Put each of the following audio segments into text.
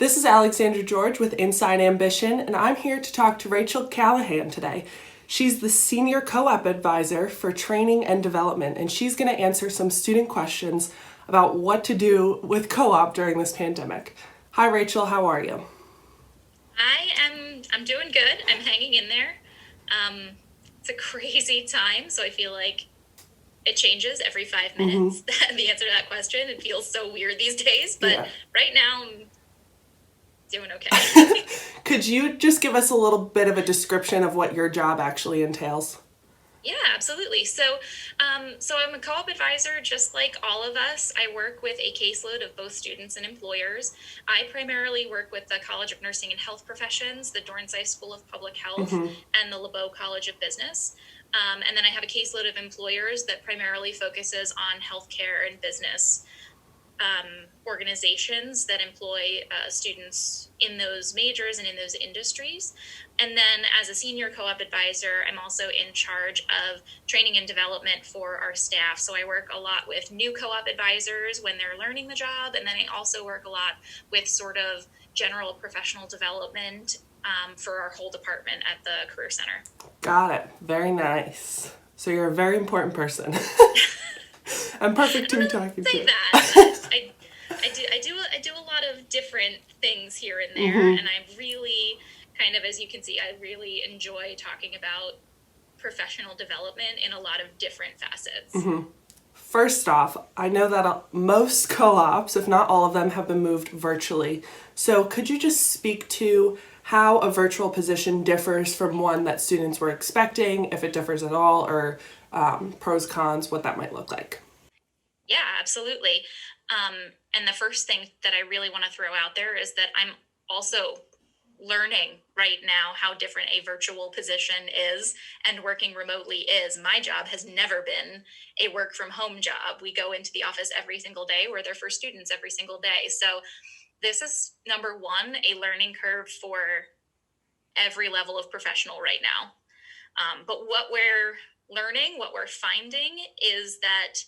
This is Alexandra George with Inside Ambition, and I'm here to talk to Rachel Callahan today. She's the Senior Co-op Advisor for Training and Development, and she's going to answer some student questions about what to do with co-op during this pandemic. Hi, Rachel. How are you? I'm doing good. I'm hanging in there. It's a crazy time, so I feel like it changes every 5 minutes. The answer to that question. It feels so weird these days, but Yeah. right now I'm doing okay. Could you just give us a little bit of a description of what your job actually entails? Yeah, absolutely. So I'm a co-op advisor, just like all of us. I work with a caseload of both students and employers. I primarily work with the College of Nursing and Health Professions, the Dornsey School of Public Health, and the LeBeau College of Business. And then I have a caseload of employers that primarily focuses on healthcare and business organizations that employ students in those majors and in those industries. And then as a senior co-op advisor, I'm also in charge of training and development for our staff. So I work a lot with new co-op advisors when they're learning the job. And then I also work a lot with sort of general professional development for our whole department at the Career Center. Got it. Very nice. So you're a very important person. I'm perfect to be talking Say to. that. I do a lot of different things here and there, and I really kind of, as you can see, I really enjoy talking about professional development in a lot of different facets. First off, I know that most co-ops, if not all of them, have been moved virtually. So could you just speak to how a virtual position differs from one that students were expecting, if it differs at all, or pros, cons, what that might look like? Yeah, absolutely. And the first thing that I really want to throw out there is that I'm also learning right now how different a virtual position is and working remotely is. My job has never been a work from home job. We go into the office every single day. We're there for students every single day. So this is number one, a learning curve for every level of professional right now. But what we're learning, what we're finding is that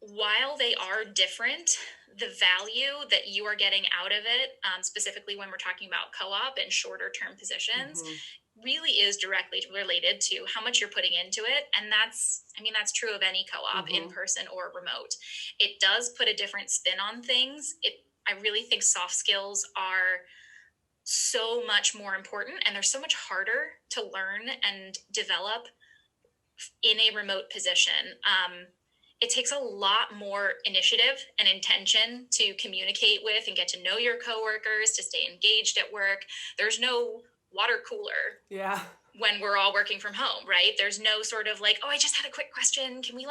while they are different, the value that you are getting out of it, specifically when we're talking about co-op and shorter term positions, really is directly related to how much you're putting into it. And that's true of any co-op, in person or remote. It does put a different spin on things. I really think soft skills are so much more important, and they're so much harder to learn and develop in a remote position. It takes a lot more initiative and intention to communicate with and get to know your coworkers, to stay engaged at work. There's no water cooler Yeah. when we're all working from home, right? There's no sort of like, oh, I just had a quick question. Can we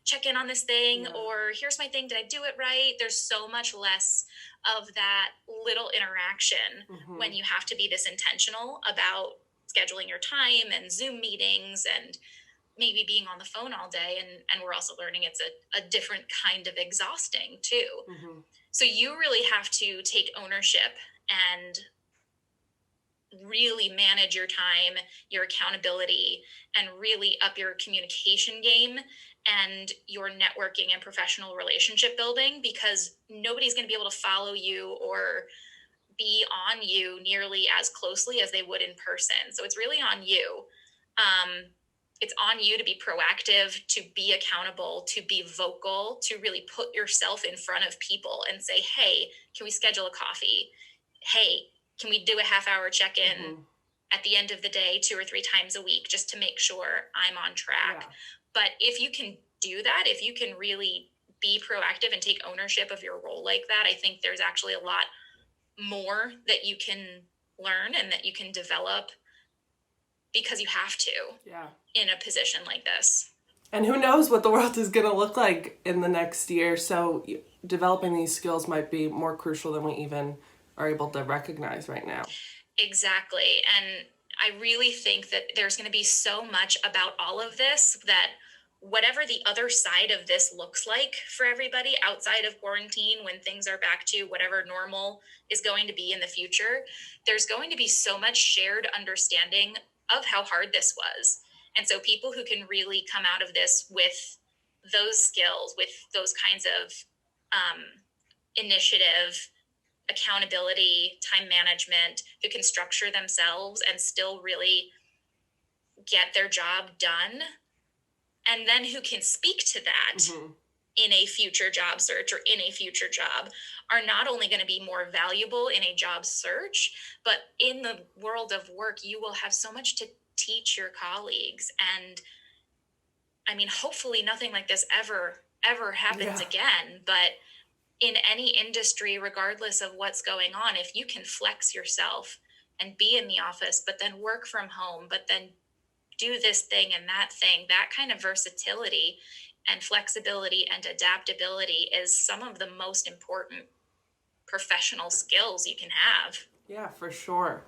check in on this thing? Yeah. Or here's my thing. Did I do it right? There's so much less of that little interaction when you have to be this intentional about scheduling your time and Zoom meetings and maybe being on the phone all day. And we're also learning it's a different kind of exhausting too. So you really have to take ownership and really manage your time, your accountability, and really up your communication game and your networking and professional relationship building, because nobody's going to be able to follow you or be on you nearly as closely as they would in person. So it's really on you. It's on you to be proactive, to be accountable, to be vocal, to really put yourself in front of people and say, hey, can we schedule a coffee? Hey, can we do a half-hour check-in at the end of the day 2 or 3 times a week just to make sure I'm on track? Yeah. But if you can do that, if you can really be proactive and take ownership of your role like that, I think there's actually a lot more that you can learn and that you can develop, because you have to in a position like this. And who knows what the world is going to look like in the next year. So developing these skills might be more crucial than we even are able to recognize right now. Exactly. And I really think that there's going to be so much about all of this that whatever the other side of this looks like for everybody outside of quarantine, when things are back to whatever normal is going to be in the future, there's going to be so much shared understanding of how hard this was. And so people who can really come out of this with those skills, with those kinds of initiative accountability, time management, who can structure themselves and still really get their job done, and then who can speak to that in a future job search or in a future job, are not only going to be more valuable in a job search, but in the world of work, you will have so much to teach your colleagues. And I mean, hopefully nothing like this ever happens again, but in any industry, regardless of what's going on, if you can flex yourself and be in the office, but then work from home, but then do this thing and that thing, that kind of versatility and flexibility and adaptability is some of the most important professional skills you can have. Yeah, for sure.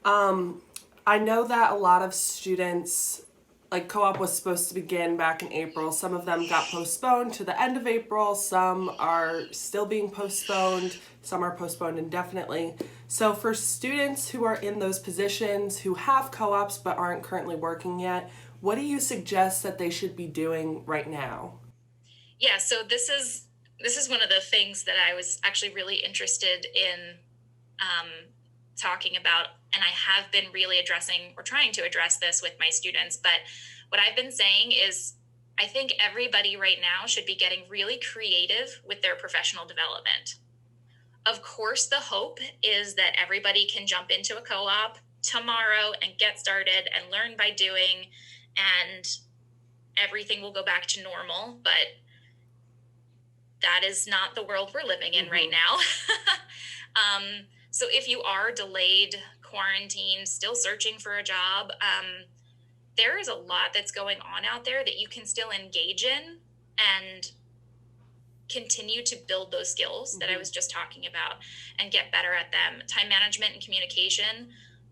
I know that a lot of students, like co-op was supposed to begin back in April. Some of them got postponed to the end of April. Some are still being postponed. Some are postponed indefinitely. So for students who are in those positions who have co-ops but aren't currently working yet, what do you suggest that they should be doing right now? Yeah, so this is one of the things that I was actually really interested in talking about, and I have been really addressing or trying to address this with my students. But what I've been saying is, I think everybody right now should be getting really creative with their professional development. Of course, the hope is that everybody can jump into a co-op tomorrow and get started and learn by doing, and everything will go back to normal. But that is not the world we're living in right now. So if you are delayed, quarantined, still searching for a job, there is a lot that's going on out there that you can still engage in and continue to build those skills that I was just talking about and get better at them. Time management and communication,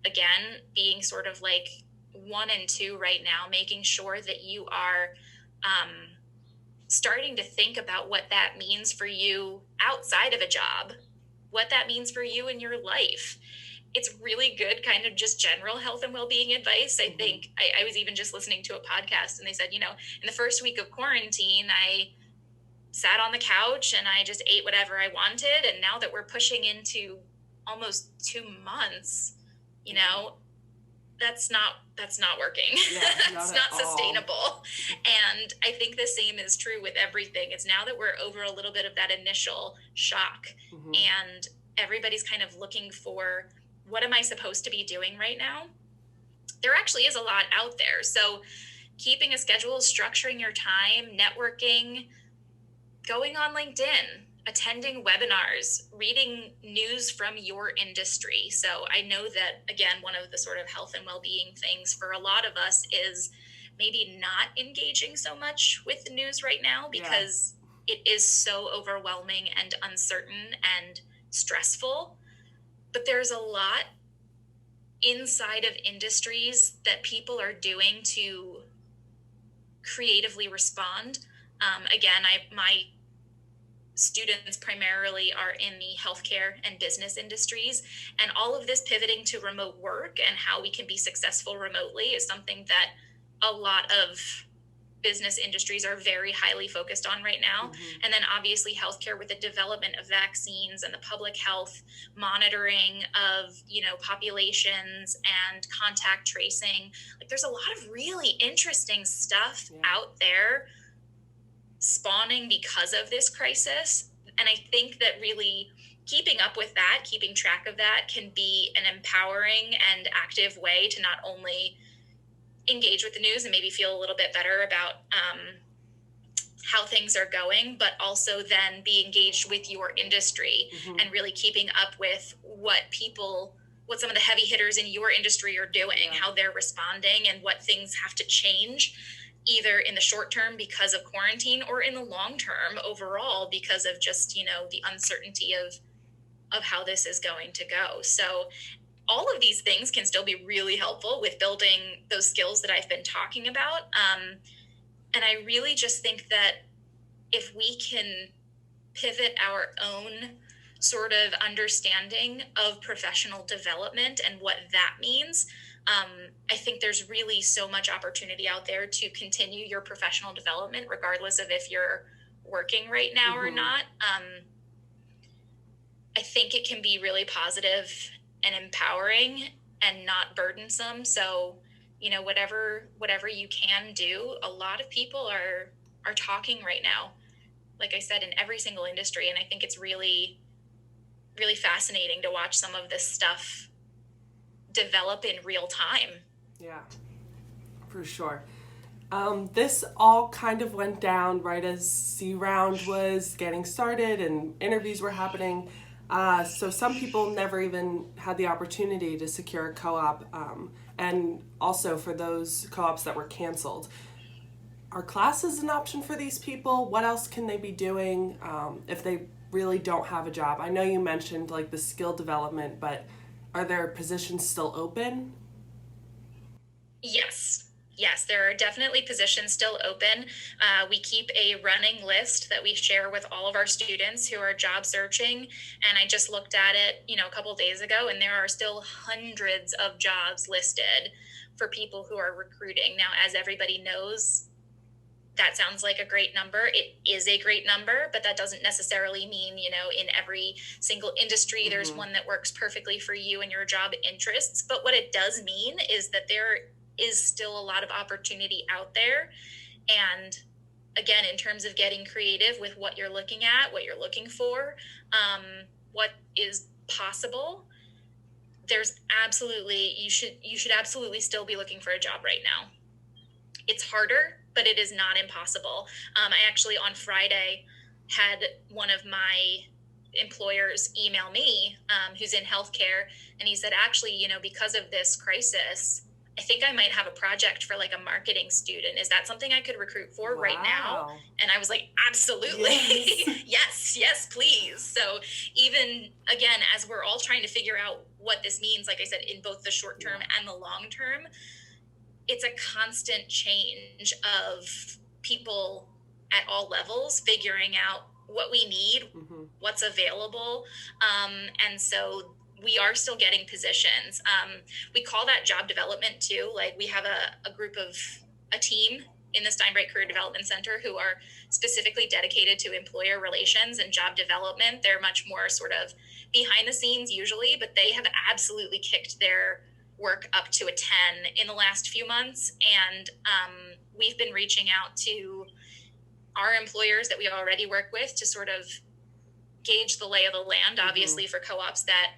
again, being sort of like 1 and 2 right now, making sure that you are starting to think about what that means for you outside of a job, what that means for you in your life. It's really good kind of just general health and well-being advice. I think I was even just listening to a podcast, and they said, in the first week of quarantine, I sat on the couch and I just ate whatever I wanted. And now that we're pushing into almost 2 months, that's not working. Yeah, it's not sustainable. And I think the same is true with everything. It's now that we're over a little bit of that initial shock, and everybody's kind of looking for, what am I supposed to be doing right now? There actually is a lot out there. So keeping a schedule, structuring your time, networking, going on LinkedIn, attending webinars, reading news from your industry. So I know that, again, one of the sort of health and well-being things for a lot of us is maybe not engaging so much with the news right now, because it is so overwhelming and uncertain and stressful. But there's a lot inside of industries that people are doing to creatively respond. Again, my students primarily are in the healthcare and business industries, and all of this pivoting to remote work and how we can be successful remotely is something that a lot of business industries are very highly focused on right now. And then obviously healthcare with the development of vaccines and the public health monitoring of, populations and contact tracing. Like, there's a lot of really interesting stuff out there spawning because of this crisis. And I think that really keeping up with that, keeping track of that, can be an empowering and active way to not only engage with the news and maybe feel a little bit better about how things are going, but also then be engaged with your industry and really keeping up with what some of the heavy hitters in your industry are doing, how they're responding, and what things have to change, either in the short term because of quarantine or in the long term overall because of just, the uncertainty of how this is going to go. So all of these things can still be really helpful with building those skills that I've been talking about. And I really just think that if we can pivot our own sort of understanding of professional development and what that means, I think there's really so much opportunity out there to continue your professional development, regardless of if you're working right now or not. I think it can be really positive and empowering and not burdensome. So, whatever you can do, a lot of people are talking right now, like I said, in every single industry. And I think it's really, really fascinating to watch some of this stuff develop in real time. Yeah, for sure. This all kind of went down right as C round was getting started and interviews were happening. So some people never even had the opportunity to secure a co-op, and also for those co-ops that were canceled. Are classes an option for these people? What else can they be doing if they really don't have a job? I know you mentioned like the skill development, but are there positions still open? Yes, there are definitely positions still open. We keep a running list that we share with all of our students who are job searching. And I just looked at it, a couple of days ago, and there are still hundreds of jobs listed for people who are recruiting. Now, as everybody knows, that sounds like a great number. It is a great number, but that doesn't necessarily mean, in every single industry, there's one that works perfectly for you and your job interests. But what it does mean is that there is still a lot of opportunity out there. And again, in terms of getting creative with what you're looking at, what you're looking for, what is possible, there's absolutely, you should absolutely still be looking for a job right now. It's harder, but it is not impossible. I actually on Friday had one of my employers email me, who's in healthcare, and he said, actually, because of this crisis, I think I might have a project for like a marketing student. Is that something I could recruit for right now? And I was like, absolutely. Yes, please. So even again, as we're all trying to figure out what this means, like I said, in both the short term and the long term, it's a constant change of people at all levels figuring out what we need, what's available. And so we are still getting positions. We call that job development too. Like we have a team in the Steinbright Career Development Center who are specifically dedicated to employer relations and job development. They're much more sort of behind the scenes usually, but they have absolutely kicked their work up to a 10 in the last few months. And we've been reaching out to our employers that we already work with to sort of gauge the lay of the land, obviously for co-ops that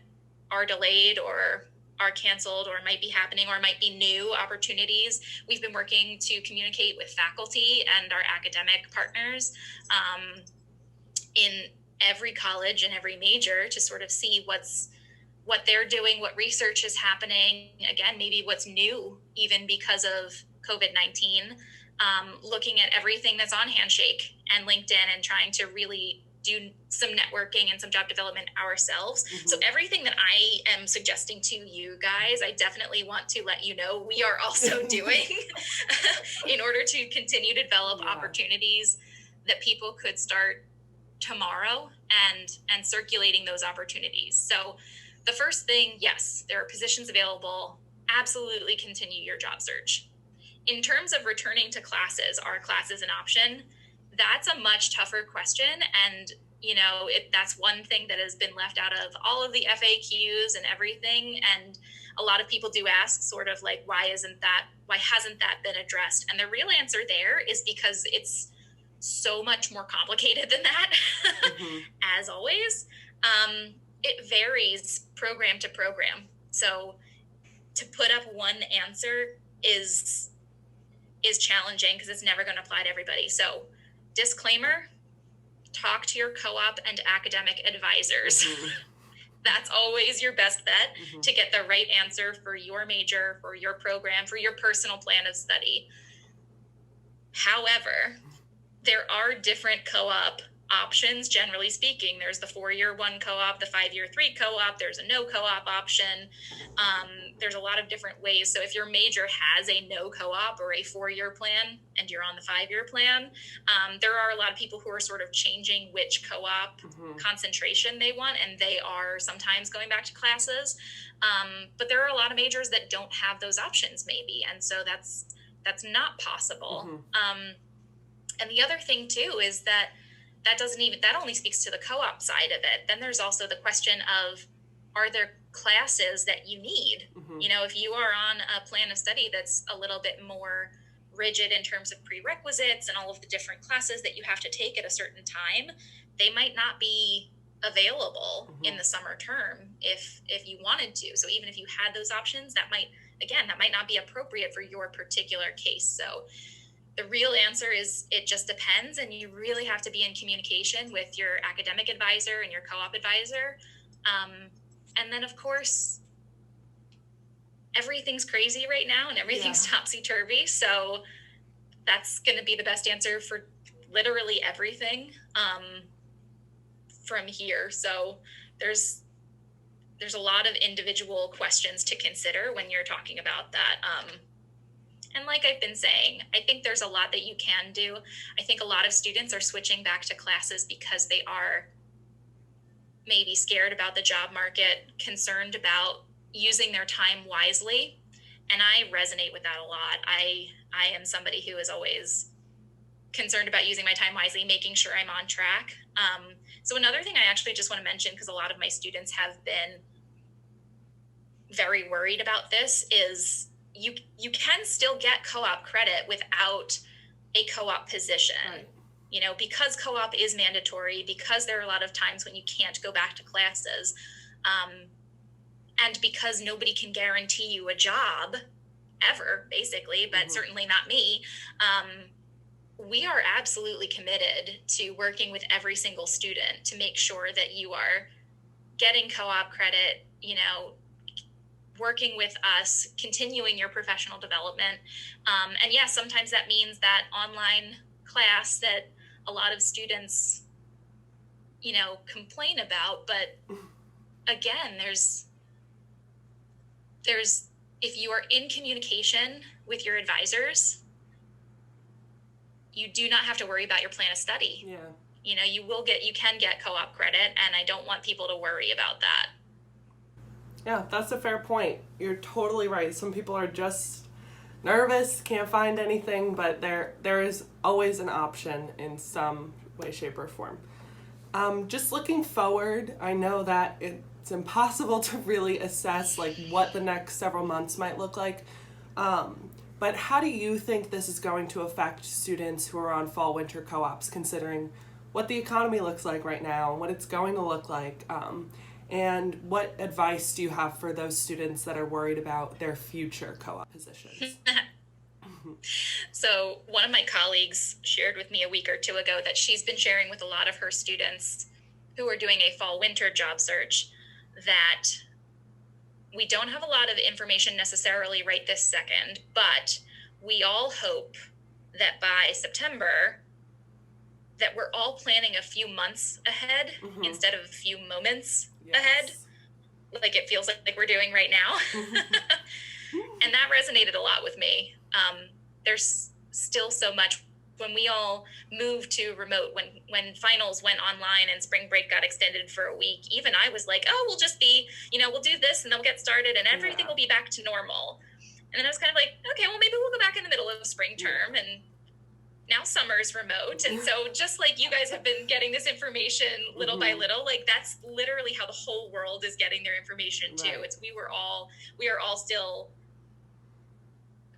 are delayed or are canceled or might be happening or might be new opportunities. We've been working to communicate with faculty and our academic partners in every college and every major to sort of see what they're doing, what research is happening, again, maybe what's new even because of COVID-19, looking at everything that's on Handshake and LinkedIn and trying to really do some networking and some job development ourselves. So everything that I am suggesting to you guys, I definitely want to let you know we are also doing in order to continue to develop opportunities that people could start tomorrow and circulating those opportunities. So the first thing, yes, there are positions available. Absolutely continue your job search. In terms of returning to classes, are classes an option? That's a much tougher question. And, that's one thing that has been left out of all of the FAQs and everything. And a lot of people do ask sort of like, why hasn't that been addressed? And the real answer there is because it's so much more complicated than that, as always. It varies program to program. So to put up one answer is challenging because it's never going to apply to everybody. So disclaimer, talk to your co-op and academic advisors. That's always your best bet to get the right answer for your major, for your program, for your personal plan of study. However, there are different co-op options, generally speaking. There's the 4-year 1 co-op, the 5-year 3 co-op, there's a no co-op option. There's a lot of different ways. So if your major has a no co-op or a 4-year plan and you're on the 5-year plan, there are a lot of people who are sort of changing which co-op concentration they want, and they are sometimes going back to classes. But there are a lot of majors that don't have those options maybe, and so that's not possible. And the other thing too is that that only speaks to the co-op side of it. Then there's also the question of, are there classes that you need? If you are on a plan of study that's a little bit more rigid in terms of prerequisites and all of the different classes that you have to take at a certain time, they might not be available in the summer term if you wanted to. So even if you had those options, that might not be appropriate for your particular case. So the real answer is it just depends, and you really have to be in communication with your academic advisor and your co-op advisor. And then, of course, everything's crazy right now and everything's topsy-turvy. So that's going to be the best answer for literally everything from here. So there's a lot of individual questions to consider when you're talking about that. And like I've been saying, I think there's a lot that you can do. I think a lot of students are switching back to classes because they are maybe scared about the job market, concerned about using their time wisely. And I resonate with that a lot. I am somebody who is always concerned about using my time wisely, making sure I'm on track. So another thing I actually just want to mention, because a lot of my students have been very worried about this, is you can still get co-op credit without a co-op position. Right. Because co-op is mandatory, because there are a lot of times when you can't go back to classes, and because nobody can guarantee you a job ever, basically, but certainly not me, we are absolutely committed to working with every single student to make sure that you are getting co-op credit, working with us, continuing your professional development. And yes, sometimes that means that online class that a lot of students, complain about. But again, there's if you are in communication with your advisors, you do not have to worry about your plan of study. Yeah. You can get co-op credit, and I don't want people to worry about that. Yeah, that's a fair point. You're totally right. Some people are just nervous, can't find anything, but there is always an option in some way, shape, or form. Just looking forward, I know that it's impossible to really assess what the next several months might look like. But how do you think this is going to affect students who are on fall-winter co-ops, considering what the economy looks like right now, what it's going to look like? And what advice do you have for those students that are worried about their future co-op positions? So one of my colleagues shared with me a week or two ago that she's been sharing with a lot of her students who are doing a fall-winter job search that we don't have a lot of information necessarily right this second, but we all hope that by September that we're all planning a few months ahead instead of a few moments ahead, like it feels like we're doing right now. And that resonated a lot with me. There's still so much. When we all moved to remote, when finals went online and spring break got extended for a week, even I was like, oh, we'll just be, we'll do this and they'll get started and everything will be back to normal. And then I was kind of like, okay, well, maybe we'll go back in the middle of spring term, and now summer's remote. And so just like you guys have been getting this information little by little, that's literally how the whole world is getting their information too. Right. We are all still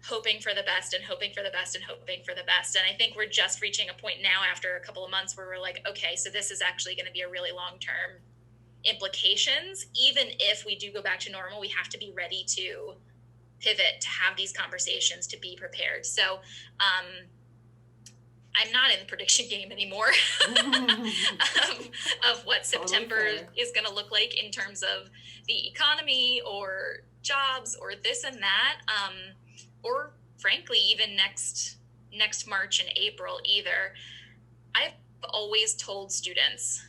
hoping for the best and hoping for the best and hoping for the best. And I think we're just reaching a point now after a couple of months where we're like, okay, so this is actually going to be a really long-term implications. Even if we do go back to normal, we have to be ready to pivot, to have these conversations, to be prepared. So, I'm not in the prediction game anymore of what September is going to look like in terms of the economy or jobs or this and that, or frankly, even next March and April either. I've always told students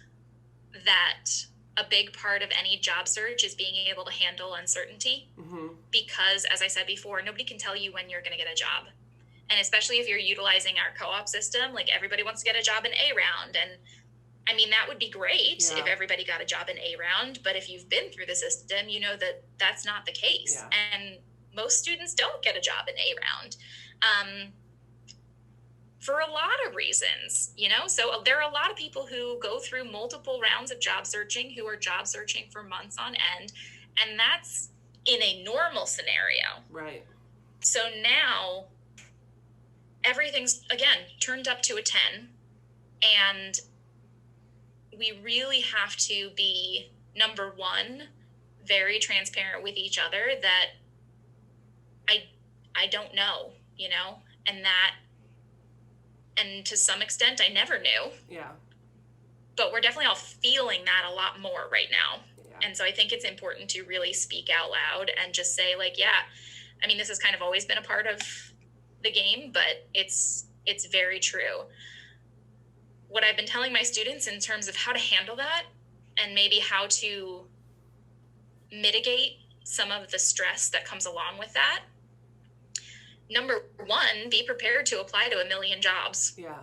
that a big part of any job search is being able to handle uncertainty, because, as I said before, nobody can tell you when you're going to get a job. And especially if you're utilizing our co-op system, everybody wants to get a job in A round. And I mean, that would be great if everybody got a job in A round. But if you've been through the system, you know that that's not the case. Yeah. And most students don't get a job in A round. for a lot of reasons, So there are a lot of people who go through multiple rounds of job searching, who are job searching for months on end, and that's in a normal scenario. Right. So now everything's, again, turned up to a 10, and we really have to be, number one, very transparent with each other that I don't know, and to some extent I never knew. Yeah. But we're definitely all feeling that a lot more right now. Yeah. And so I think it's important to really speak out loud and just say, like, yeah, I mean, this has kind of always been a part of the game, but it's very true. What I've been telling my students in terms of how to handle that and maybe how to mitigate some of the stress that comes along with that. Number one, be prepared to apply to 1 million jobs. Yeah.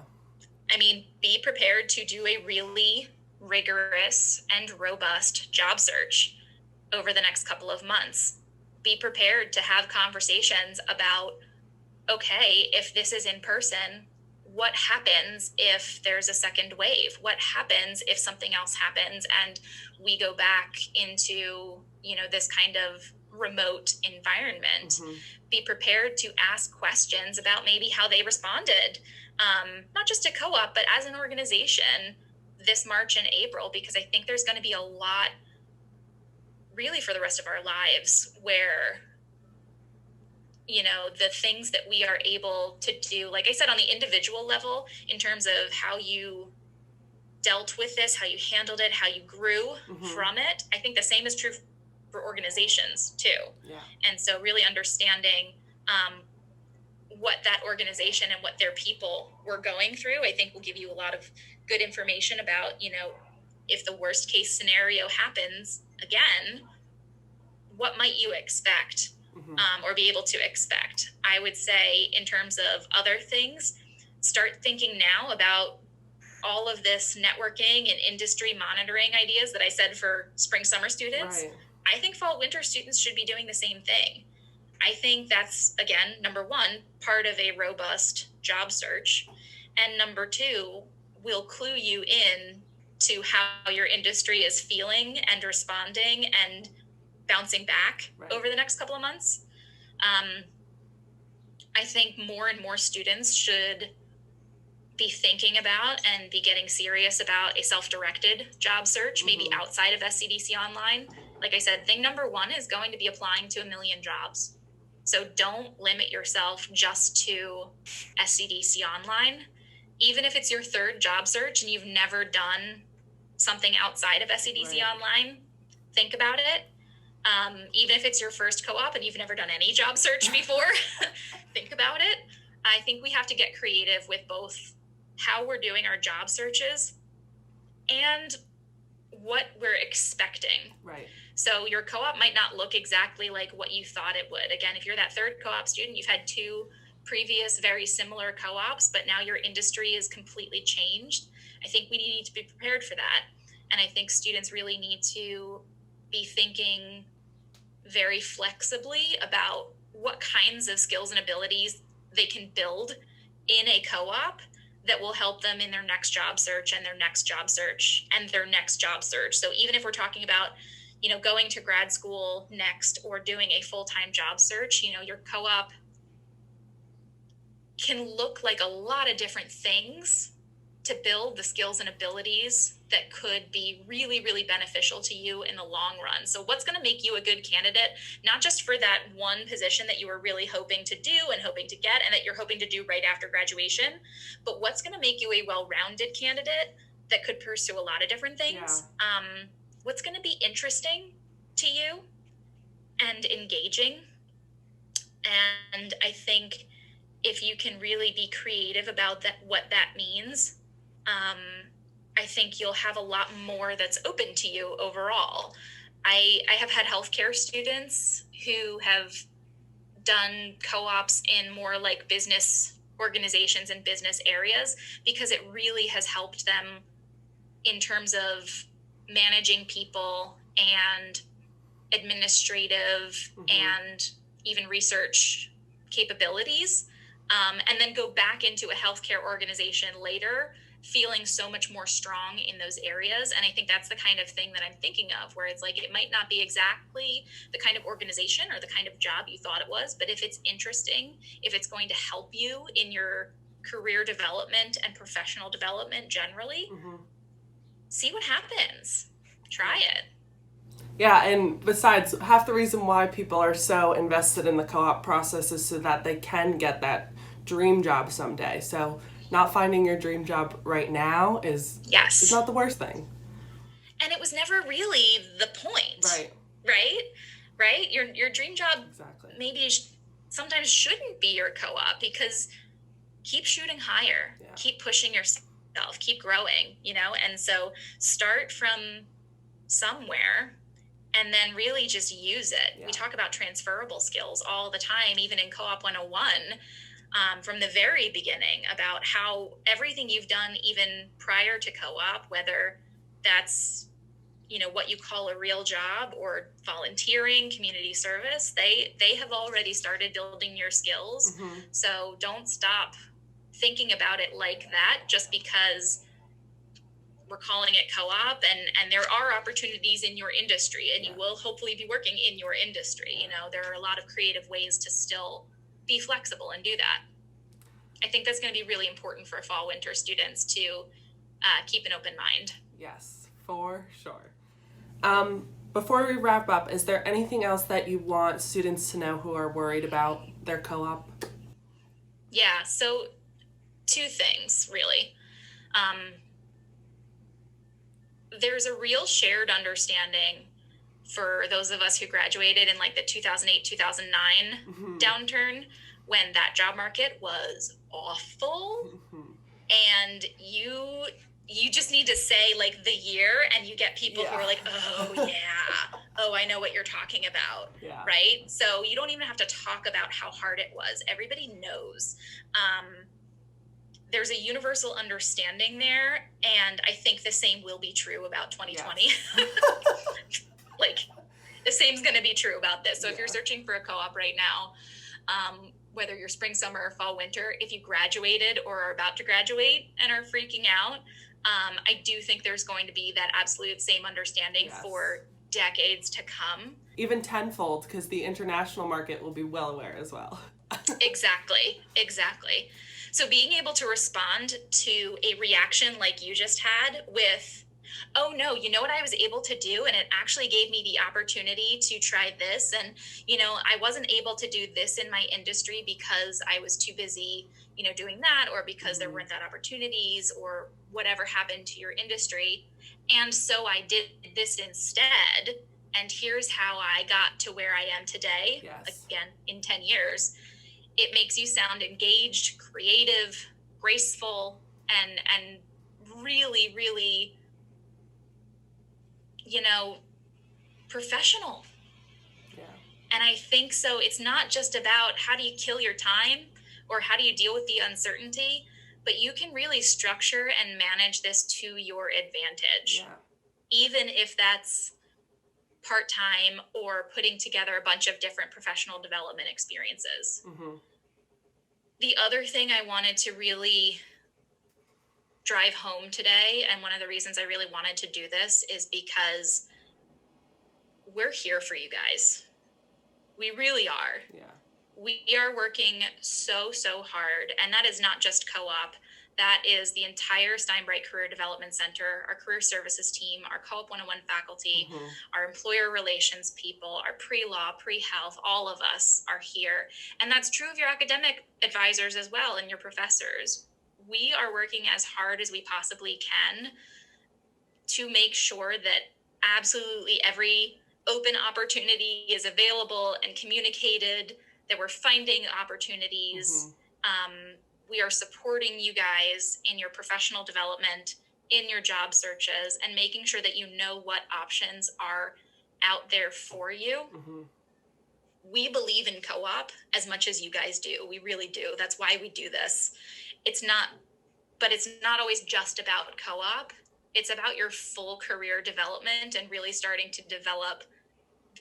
I mean, be prepared to do a really rigorous and robust job search over the next couple of months. Be prepared to have conversations about, okay, if this is in person, what happens if there's a second wave? What happens if something else happens and we go back into, this kind of remote environment? Mm-hmm. Be prepared to ask questions about maybe how they responded, not just to co-op, but as an organization this March and April, because I think there's going to be a lot really for the rest of our lives where, the things that we are able to do, like I said, on the individual level, in terms of how you dealt with this, how you handled it, how you grew from it. I think the same is true for organizations too. Yeah. And so really understanding what that organization and what their people were going through, I think will give you a lot of good information about, if the worst case scenario happens again, what might you expect or be able to expect? I would say in terms of other things, start thinking now about all of this networking and industry monitoring ideas that I said for spring, summer students. Right. I think fall, winter students should be doing the same thing. I think that's, again, number one, part of a robust job search. And number two, will clue you in to how your industry is feeling and responding and bouncing back over the next couple of months. I think more and more students should be thinking about and be getting serious about a self-directed job search, maybe outside of SCDC Online. Like I said, thing number one is going to be applying to 1 million jobs. So don't limit yourself just to SCDC Online. Even if it's your third job search and you've never done something outside of SCDC Online, think about it. Even if it's your first co-op and you've never done any job search before, think about it. I think we have to get creative with both how we're doing our job searches and what we're expecting. Right. So your co-op might not look exactly like what you thought it would. Again, if you're that third co-op student, you've had 2 previous very similar co-ops, but now your industry is completely changed. I think we need to be prepared for that. And I think students really need to be thinking very flexibly about what kinds of skills and abilities they can build in a co-op that will help them in their next job search and their next job search and their next job search. So even if we're talking about, going to grad school next or doing a full-time job search, your co-op can look like a lot of different things to build the skills and abilities that could be really, really beneficial to you in the long run. So what's going to make you a good candidate, not just for that one position that you were really hoping to do and hoping to get and that you're hoping to do right after graduation, but what's going to make you a well-rounded candidate that could pursue a lot of different things? Yeah. What's going to be interesting to you and engaging? And I think if you can really be creative about that, what that means, I think you'll have a lot more that's open to you overall. I have had healthcare students who have done co-ops in more like business organizations and business areas because it really has helped them in terms of managing people and administrative and even research capabilities. and then go back into a healthcare organization later, feeling so much more strong in those areas. And I think that's the kind of thing that I'm thinking of, where it's like, it might not be exactly the kind of organization or the kind of job you thought it was, but if it's interesting, if it's going to help you in your career development and professional development generally, see what happens. Try it. Yeah, and besides, half the reason why people are so invested in the co-op process is so that they can get that dream job someday. So not finding your dream job right now is not the worst thing. And it was never really the point. Right? Your dream job maybe sometimes shouldn't be your co-op, because keep shooting higher, keep pushing yourself, keep growing, and so start from somewhere and then really just use it. We talk about transferable skills all the time, even in Co-op 101, from the very beginning, about how everything you've done even prior to co-op, whether that's what you call a real job or volunteering, community service, they have already started building your skills. So don't stop thinking about it like that just because we're calling it co-op, and there are opportunities in your industry, and you will hopefully be working in your industry. There are a lot of creative ways to still be flexible and do that. I think that's going to be really important for fall winter students to keep an open mind. Yes, for sure. Before we wrap up, is there anything else that you want students to know who are worried about their co-op? Yeah, so 2 things, really. There's a real shared understanding for those of us who graduated in like the 2008, 2009 downturn, when that job market was awful. And you just need to say like the year, and you get people who are like, oh yeah, oh, I know what you're talking about. Right? So you don't even have to talk about how hard it was. Everybody knows. There's a universal understanding there, and I think the same will be true about 2020. Like, the same's going to be true about this. So if you're searching for a co-op right now, whether you're spring, summer, or fall, winter, if you graduated or are about to graduate and are freaking out, I do think there's going to be that absolute same understanding for decades to come. Even tenfold, because the international market will be well aware as well. Exactly. So being able to respond to a reaction like you just had with, oh no, you know what I was able to do? And it actually gave me the opportunity to try this. And, I wasn't able to do this in my industry because I was too busy, doing that, or because there weren't that opportunities, or whatever happened to your industry. And so I did this instead. And here's how I got to where I am today. Again, in 10 years. It makes you sound engaged, creative, graceful, and really, really, professional. And I think so. It's not just about how do you kill your time or how do you deal with the uncertainty, but you can really structure and manage this to your advantage, even if that's part-time or putting together a bunch of different professional development experiences. The other thing I wanted to really drive home today, and one of the reasons I really wanted to do this, is because we're here for you guys. We really are. We are working so hard, and that is not just co-op. That is the entire Steinbright Career Development Center, our career services team, our Co-op 101 faculty, our employer relations people, our pre-law, pre-health, all of us are here. And that's true of your academic advisors as well, and your professors. We are working as hard as we possibly can to make sure that absolutely every open opportunity is available and communicated, that we're finding opportunities. We are supporting you guys in your professional development, in your job searches, and making sure that you know what options are out there for you. We believe in co-op as much as you guys do. We really do. That's why we do this. It's not always just about co-op. It's about your full career development and really starting to develop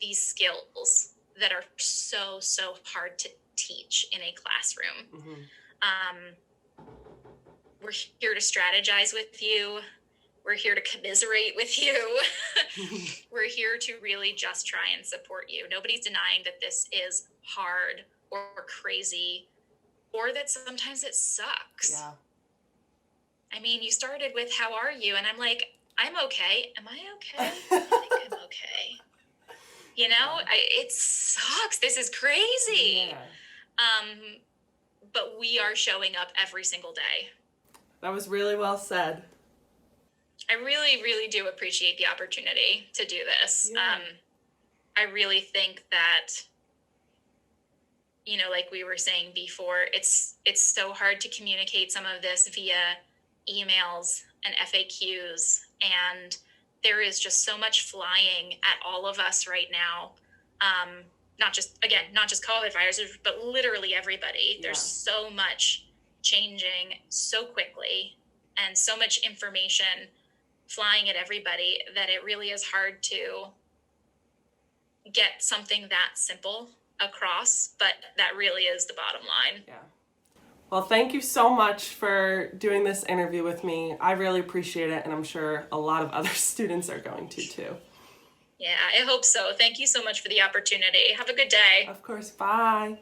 these skills that are so hard teach in a classroom. Mm-hmm. We're here to strategize with you. We're here to commiserate with you. We're here to really just try and support you. Nobody's denying that this is hard or crazy, or that sometimes it sucks. Yeah. I mean, you started with, how are you? And I'm like, I'm okay. Am I okay? I think I'm okay. You know, it sucks. This is crazy. Yeah. But we are showing up every single day. That was really well said. I really, really do appreciate the opportunity to do this. Yeah. I really think that, you know, like we were saying before, it's so hard to communicate some of this via emails and FAQs, and there is just so much flying at all of us right now. Not just COVID viruses, but literally everybody. Yeah. There's so much changing so quickly and so much information flying at everybody that it really is hard to get something that simple across, but that really is the bottom line. Yeah. Well, thank you so much for doing this interview with me. I really appreciate it, and I'm sure a lot of other students are going to too. Yeah, I hope so. Thank you so much for the opportunity. Have a good day. Of course. Bye.